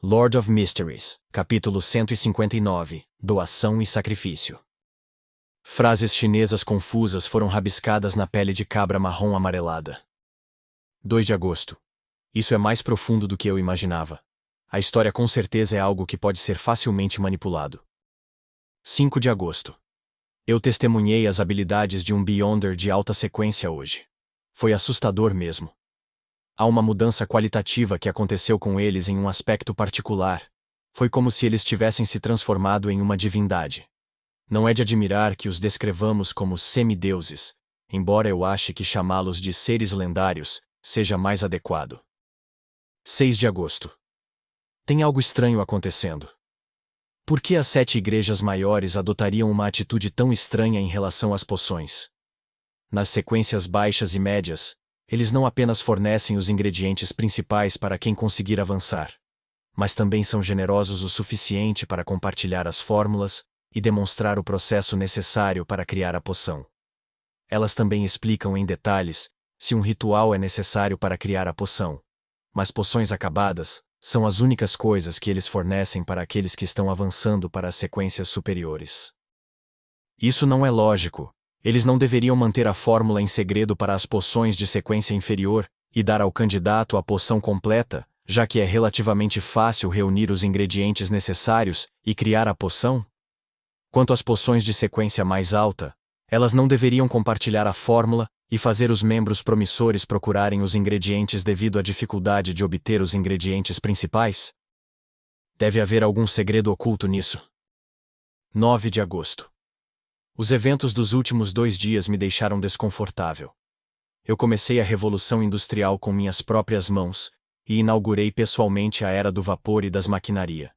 Lord of Mysteries, capítulo 159, Doação e Sacrifício. Frases chinesas confusas foram rabiscadas na pele de cabra marrom amarelada. 2 de agosto. Isso é mais profundo do que eu imaginava. A história com certeza é algo que pode ser facilmente manipulado. 5 de agosto. Eu testemunhei as habilidades de um Beyonder de alta sequência hoje. Foi assustador mesmo. Há uma mudança qualitativa que aconteceu com eles em um aspecto particular. Foi como se eles tivessem se transformado em uma divindade. Não é de admirar que os descrevamos como semideuses, embora eu ache que chamá-los de seres lendários seja mais adequado. 6 de agosto. Tem algo estranho acontecendo. Por que as 7 igrejas maiores adotariam uma atitude tão estranha em relação às poções? Nas sequências baixas e médias, eles não apenas fornecem os ingredientes principais para quem conseguir avançar, mas também são generosos o suficiente para compartilhar as fórmulas e demonstrar o processo necessário para criar a poção. Elas também explicam em detalhes se um ritual é necessário para criar a poção, mas poções acabadas são as únicas coisas que eles fornecem para aqueles que estão avançando para as sequências superiores. Isso não é lógico. Eles não deveriam manter a fórmula em segredo para as poções de sequência inferior e dar ao candidato a poção completa, já que é relativamente fácil reunir os ingredientes necessários e criar a poção? Quanto às poções de sequência mais alta, elas não deveriam compartilhar a fórmula e fazer os membros promissores procurarem os ingredientes devido à dificuldade de obter os ingredientes principais? Deve haver algum segredo oculto nisso. 9 de agosto. Os eventos dos últimos 2 dias me deixaram desconfortável. Eu comecei a Revolução Industrial com minhas próprias mãos e inaugurei pessoalmente a Era do Vapor e das Maquinaria.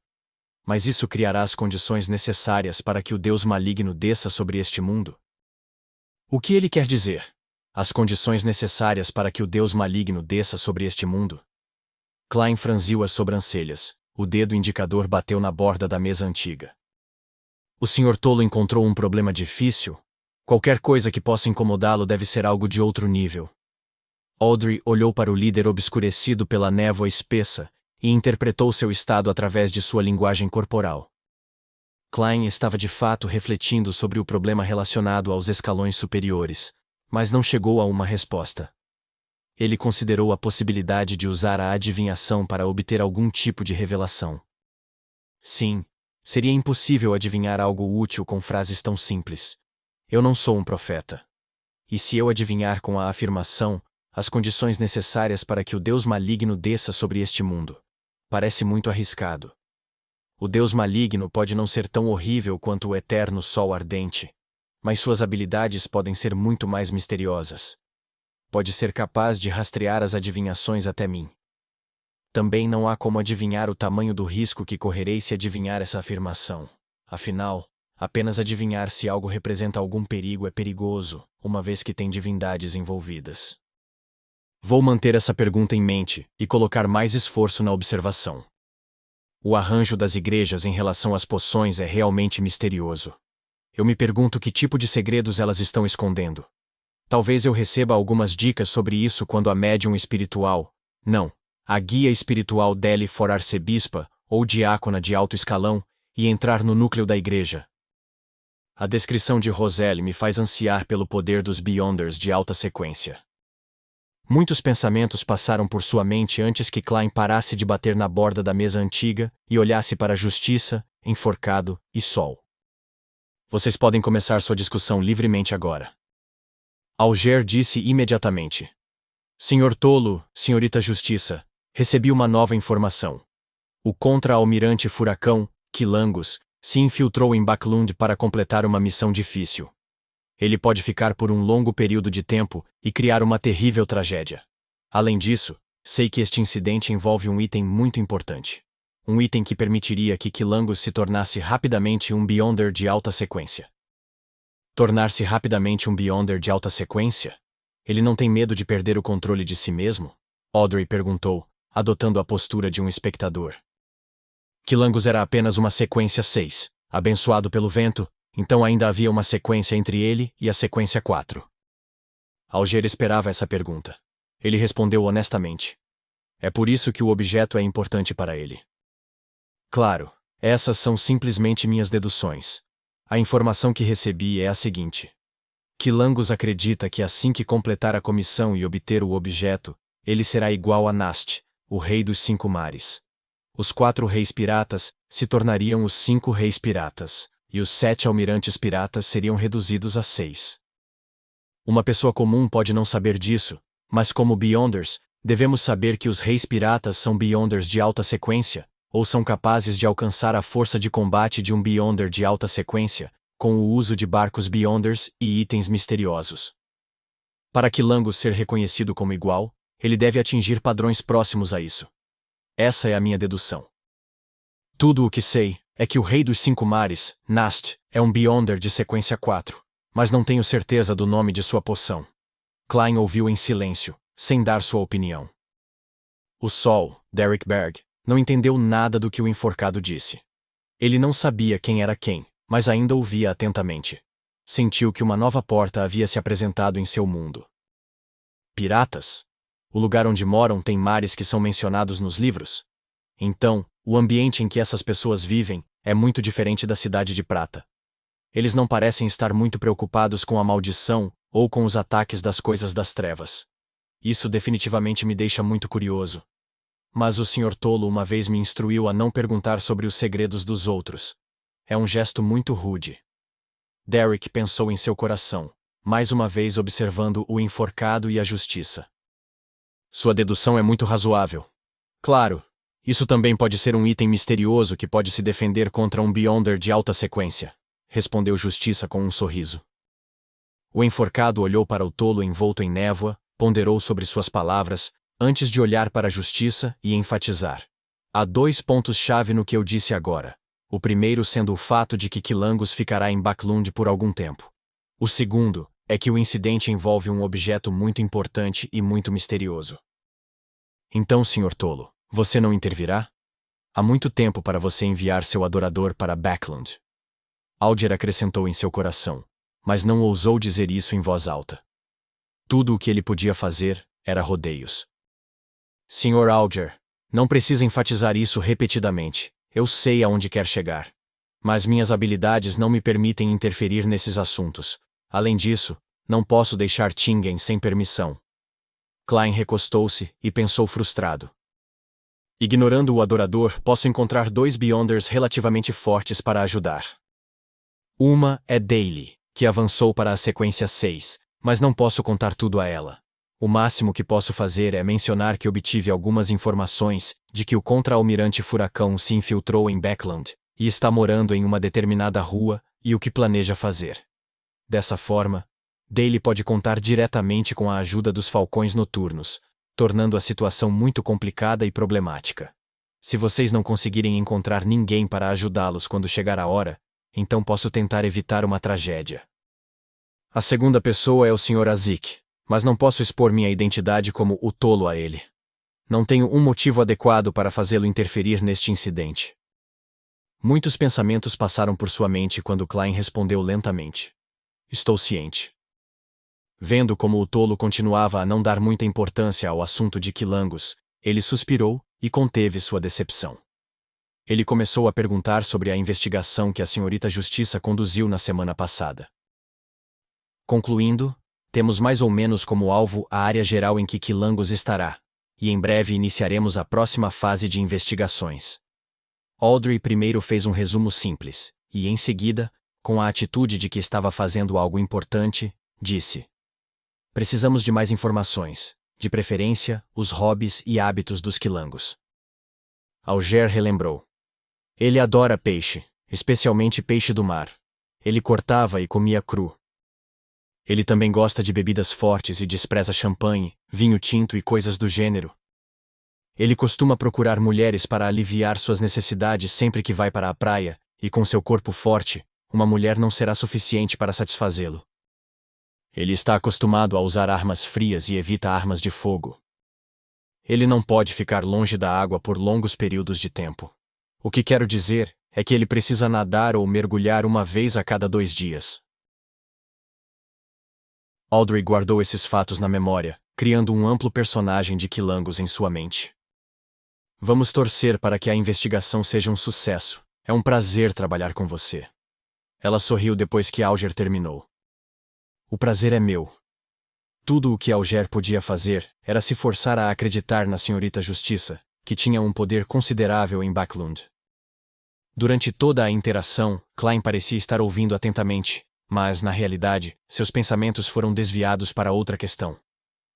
Mas isso criará as condições necessárias para que o Deus maligno desça sobre este mundo? O que ele quer dizer? As condições necessárias para que o Deus maligno desça sobre este mundo? Klein franziu as sobrancelhas. O dedo indicador bateu na borda da mesa antiga. O Sr. Tolo encontrou um problema difícil? Qualquer coisa que possa incomodá-lo deve ser algo de outro nível. Audrey olhou para o líder obscurecido pela névoa espessa e interpretou seu estado através de sua linguagem corporal. Klein estava de fato refletindo sobre o problema relacionado aos escalões superiores, mas não chegou a uma resposta. Ele considerou a possibilidade de usar a adivinhação para obter algum tipo de revelação. Sim. Seria impossível adivinhar algo útil com frases tão simples. Eu não sou um profeta. E se eu adivinhar com a afirmação, as condições necessárias para que o Deus maligno desça sobre este mundo? Parece muito arriscado. O Deus maligno pode não ser tão horrível quanto o eterno sol ardente, mas suas habilidades podem ser muito mais misteriosas. Pode ser capaz de rastrear as adivinhações até mim. Também não há como adivinhar o tamanho do risco que correrei se adivinhar essa afirmação. Afinal, apenas adivinhar se algo representa algum perigo é perigoso, uma vez que tem divindades envolvidas. Vou manter essa pergunta em mente e colocar mais esforço na observação. O arranjo das igrejas em relação às poções é realmente misterioso. Eu me pergunto que tipo de segredos elas estão escondendo. Talvez eu receba algumas dicas sobre isso quando a médium espiritual, a guia espiritual dele for arcebispa ou diácona de alto escalão e entrar no núcleo da igreja. A descrição de Roselle me faz ansiar pelo poder dos Beyonders de alta sequência. Muitos pensamentos passaram por sua mente antes que Klein parasse de bater na borda da mesa antiga e olhasse para a Justiça, Enforcado e Sol. Vocês podem começar sua discussão livremente agora. Alger disse imediatamente. Senhor Tolo, senhorita Justiça, recebi uma nova informação. O contra-almirante Furacão, Quilangos, se infiltrou em Backlund para completar uma missão difícil. Ele pode ficar por um longo período de tempo e criar uma terrível tragédia. Além disso, sei que este incidente envolve um item muito importante. Um item que permitiria que Quilangos se tornasse rapidamente um Beyonder de alta sequência. Tornar-se rapidamente um Beyonder de alta sequência? Ele não tem medo de perder o controle de si mesmo? Audrey perguntou, adotando a postura de um espectador. Quilangos era apenas uma sequência 6, abençoado pelo vento, então ainda havia uma sequência entre ele e a sequência 4. Alger esperava essa pergunta. Ele respondeu honestamente. É por isso que o objeto é importante para ele. Claro, essas são simplesmente minhas deduções. A informação que recebi é a seguinte. Quilangos acredita que assim que completar a comissão e obter o objeto, ele será igual a Nast, o rei dos 5 mares. Os 4 reis piratas se tornariam os 5 reis piratas, e os 7 almirantes piratas seriam reduzidos a 6. Uma pessoa comum pode não saber disso, mas como Beyonders, devemos saber que os reis piratas são Beyonders de alta sequência, ou são capazes de alcançar a força de combate de um Beyonder de alta sequência, com o uso de barcos Beyonders e itens misteriosos. Para Quilangos ser reconhecido como igual, ele deve atingir padrões próximos a isso. Essa é a minha dedução. Tudo o que sei é que o Rei dos 5 Mares, Nast, é um Beyonder de sequência 4, mas não tenho certeza do nome de sua poção. Klein ouviu em silêncio, sem dar sua opinião. O Sol, Derek Berg, não entendeu nada do que o enforcado disse. Ele não sabia quem era quem, mas ainda ouvia atentamente. Sentiu que uma nova porta havia se apresentado em seu mundo. Piratas? O lugar onde moram tem mares que são mencionados nos livros? Então, o ambiente em que essas pessoas vivem é muito diferente da Cidade de Prata. Eles não parecem estar muito preocupados com a maldição ou com os ataques das coisas das trevas. Isso definitivamente me deixa muito curioso. Mas o Sr. Tolo uma vez me instruiu a não perguntar sobre os segredos dos outros. É um gesto muito rude. Derek pensou em seu coração, mais uma vez observando o enforcado e a justiça. Sua dedução é muito razoável. Claro, isso também pode ser um item misterioso que pode se defender contra um Beyonder de alta sequência, respondeu Justiça com um sorriso. O enforcado olhou para o tolo envolto em névoa, ponderou sobre suas palavras, antes de olhar para a Justiça e enfatizar. Há 2 pontos-chave no que eu disse agora. O primeiro sendo o fato de que Quilangos ficará em Backlund por algum tempo. O segundo é que o incidente envolve um objeto muito importante e muito misterioso. Então, Sr. Tolo, você não intervirá? Há muito tempo para você enviar seu adorador para Backlund. Alger acrescentou em seu coração, mas não ousou dizer isso em voz alta. Tudo o que ele podia fazer era rodeios. Sr. Alger, não precisa enfatizar isso repetidamente. Eu sei aonde quer chegar. Mas minhas habilidades não me permitem interferir nesses assuntos. Além disso, não posso deixar Tingen sem permissão. Klein recostou-se e pensou frustrado. Ignorando o adorador, posso encontrar 2 Beyonders relativamente fortes para ajudar. Uma é Daily, que avançou para a sequência 6, mas não posso contar tudo a ela. O máximo que posso fazer é mencionar que obtive algumas informações de que o contra-almirante Furacão se infiltrou em Backlund e está morando em uma determinada rua e o que planeja fazer. Dessa forma, Daily pode contar diretamente com a ajuda dos Falcões Noturnos, tornando a situação muito complicada e problemática. Se vocês não conseguirem encontrar ninguém para ajudá-los quando chegar a hora, então posso tentar evitar uma tragédia. A segunda pessoa é o Sr. Azik, mas não posso expor minha identidade como o tolo a ele. Não tenho um motivo adequado para fazê-lo interferir neste incidente. Muitos pensamentos passaram por sua mente quando Klein respondeu lentamente. Estou ciente. Vendo como o tolo continuava a não dar muita importância ao assunto de Quilangos, ele suspirou e conteve sua decepção. Ele começou a perguntar sobre a investigação que a senhorita Justiça conduziu na semana passada. Concluindo, temos mais ou menos como alvo a área geral em que Quilangos estará, e em breve iniciaremos a próxima fase de investigações. Audrey primeiro fez um resumo simples, e em seguida, com a atitude de que estava fazendo algo importante, disse: precisamos de mais informações, de preferência, os hobbies e hábitos dos Quilangos. Alger relembrou. Ele adora peixe, especialmente peixe do mar. Ele cortava e comia cru. Ele também gosta de bebidas fortes e despreza champanhe, vinho tinto e coisas do gênero. Ele costuma procurar mulheres para aliviar suas necessidades sempre que vai para a praia, e com seu corpo forte, uma mulher não será suficiente para satisfazê-lo. Ele está acostumado a usar armas frias e evita armas de fogo. Ele não pode ficar longe da água por longos períodos de tempo. O que quero dizer é que ele precisa nadar ou mergulhar uma vez a cada 2 dias. Audrey guardou esses fatos na memória, criando um amplo personagem de Quilangos em sua mente. Vamos torcer para que a investigação seja um sucesso. É um prazer trabalhar com você. Ela sorriu depois que Alger terminou. O prazer é meu. Tudo o que Alger podia fazer era se forçar a acreditar na senhorita Justiça, que tinha um poder considerável em Backlund. Durante toda a interação, Klein parecia estar ouvindo atentamente, mas, na realidade, seus pensamentos foram desviados para outra questão.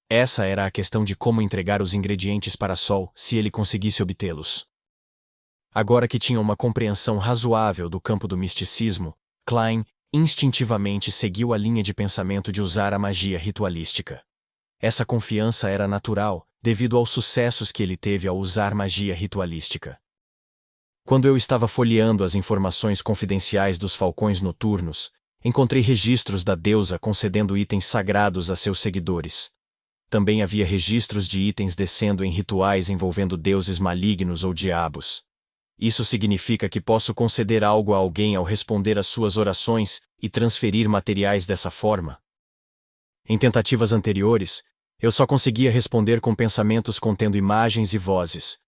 Essa era a questão de como entregar os ingredientes para Sol se ele conseguisse obtê-los. Agora que tinha uma compreensão razoável do campo do misticismo, Klein instintivamente seguiu a linha de pensamento de usar a magia ritualística. Essa confiança era natural, devido aos sucessos que ele teve ao usar magia ritualística. Quando eu estava folheando as informações confidenciais dos falcões noturnos, encontrei registros da deusa concedendo itens sagrados a seus seguidores. Também havia registros de itens descendo em rituais envolvendo deuses malignos ou diabos. Isso significa que posso conceder algo a alguém ao responder às suas orações e transferir materiais dessa forma. Em tentativas anteriores, eu só conseguia responder com pensamentos contendo imagens e vozes.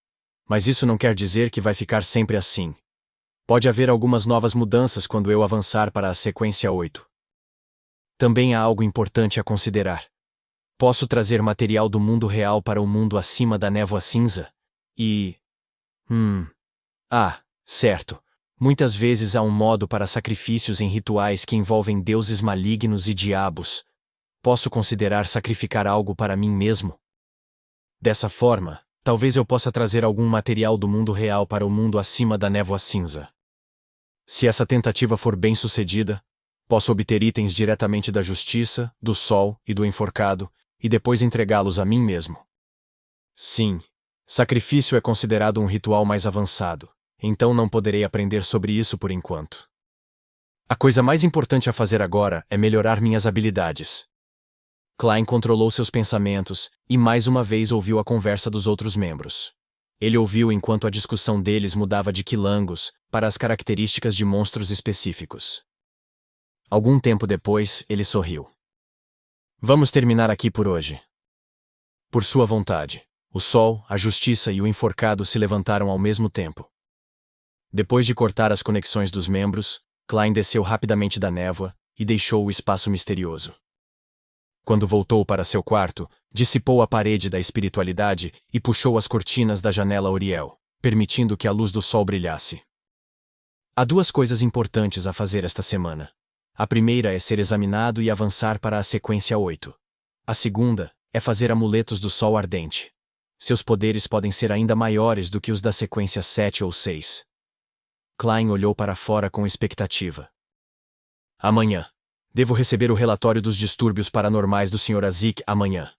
Mas isso não quer dizer que vai ficar sempre assim. Pode haver algumas novas mudanças quando eu avançar para a sequência 8. Também há algo importante a considerar. Posso trazer material do mundo real para o mundo acima da névoa cinza? E... certo. Muitas vezes há um modo para sacrifícios em rituais que envolvem deuses malignos e diabos. Posso considerar sacrificar algo para mim mesmo? Dessa forma, talvez eu possa trazer algum material do mundo real para o mundo acima da névoa cinza. Se essa tentativa for bem-sucedida, posso obter itens diretamente da justiça, do sol e do enforcado, e depois entregá-los a mim mesmo. Sim, sacrifício é considerado um ritual mais avançado, então não poderei aprender sobre isso por enquanto. A coisa mais importante a fazer agora é melhorar minhas habilidades. Klein controlou seus pensamentos e mais uma vez ouviu a conversa dos outros membros. Ele ouviu enquanto a discussão deles mudava de quilangos para as características de monstros específicos. Algum tempo depois, ele sorriu. Vamos terminar aqui por hoje. Por sua vontade, o sol, a justiça e o enforcado se levantaram ao mesmo tempo. Depois de cortar as conexões dos membros, Klein desceu rapidamente da névoa e deixou o espaço misterioso. Quando voltou para seu quarto, dissipou a parede da espiritualidade e puxou as cortinas da janela Oriel, permitindo que a luz do sol brilhasse. Há duas coisas importantes a fazer esta semana. A primeira é ser examinado e avançar para a sequência 8. A segunda é fazer amuletos do sol ardente. Seus poderes podem ser ainda maiores do que os da sequência 7 ou 6. Klein olhou para fora com expectativa. Amanhã. Devo receber o relatório dos distúrbios paranormais do Sr. Azik amanhã.